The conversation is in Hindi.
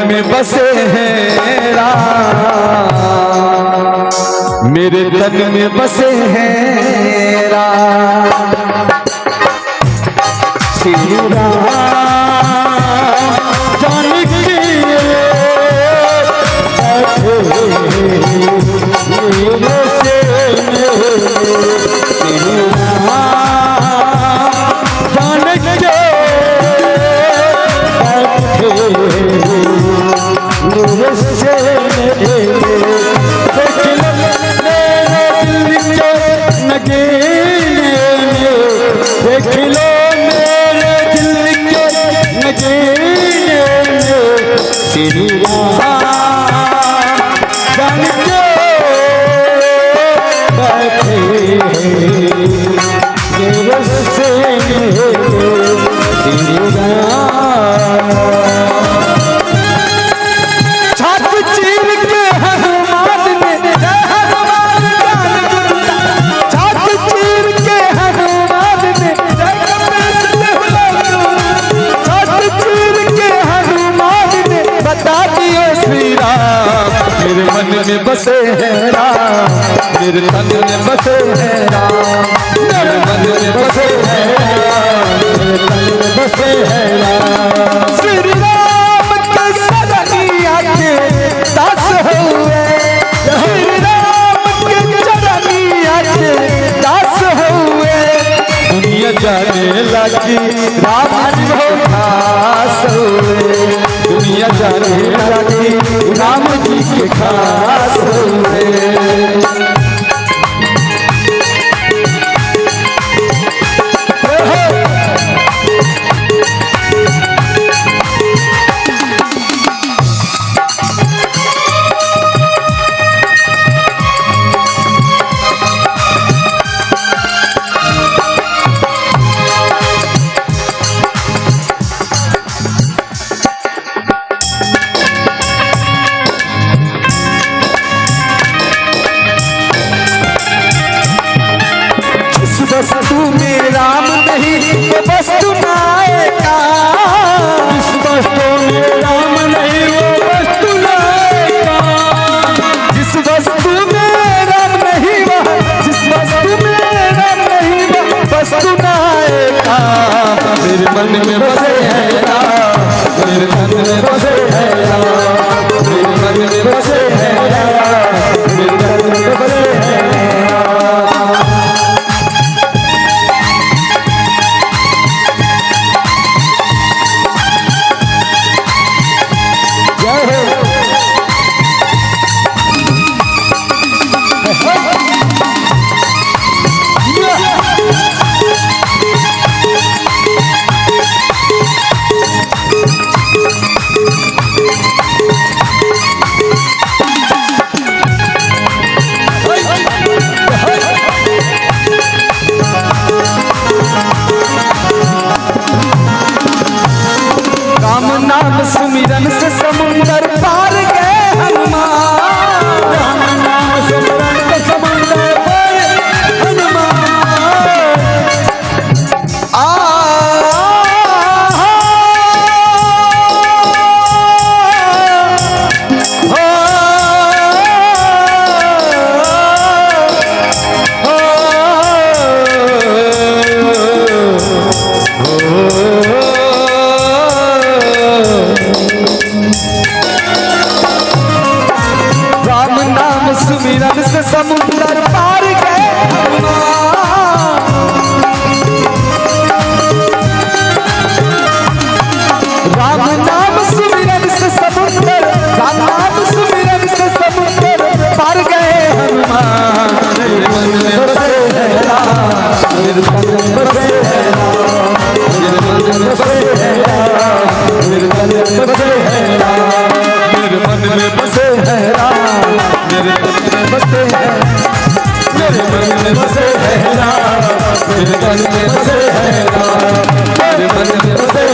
में बसे हैं राम, मेरे तन में बसे हैं राम। श्री राम जानकी में बसे हैं राम, मेरे तन में बसे हैं राम, मेरे मन में बसे हैं राम, मेरे तन में बसे हैं राम। श्री राम के सरनिया के दास हुए, श्री राम के चरनिया के दास हुए। दुनिया जाने लगी राम जी खास हुए, दुनिया जाने लगी राम जी के खास हुए। वस्तु में राम नहीं वो वस्तु नायका, जिस वस्तु में राम नहीं वो वस्तु नायका, जिस वस्तु में राम नहीं वह, जिस वस्तु में राम नहीं वह वस्तु नायका। मेरे मन में बसे हैं राम, मेरे मन में बसे हैं राम, मेरे मन में बसे हैं राम, मेरे मन में बसे हैं राम। नाम सुमिरन से समुंदर पार गए हनुमान, राम नाम सुमिरन से समुंदर पार हनुमान। सुमिरन से समुंदर पार गए राम नाम सुमिरन से समुंदर, राम नाम सुमिरन से समुंदर पार गए हनुमान। मेरे मन में बसे हैं राम, मेरे मन में बसे हैं राम, मेरे मन में बसे हैं राम, मेरे मन में बसे हैं राम, मेरे मन में बसे हैं राम, मेरे मन में बसे हैं, मेरे मन में बसे हैं राम, मेरे मन में बसे हैं राम, मेरे मन में बसे हैं राम, मेरे मन में बसे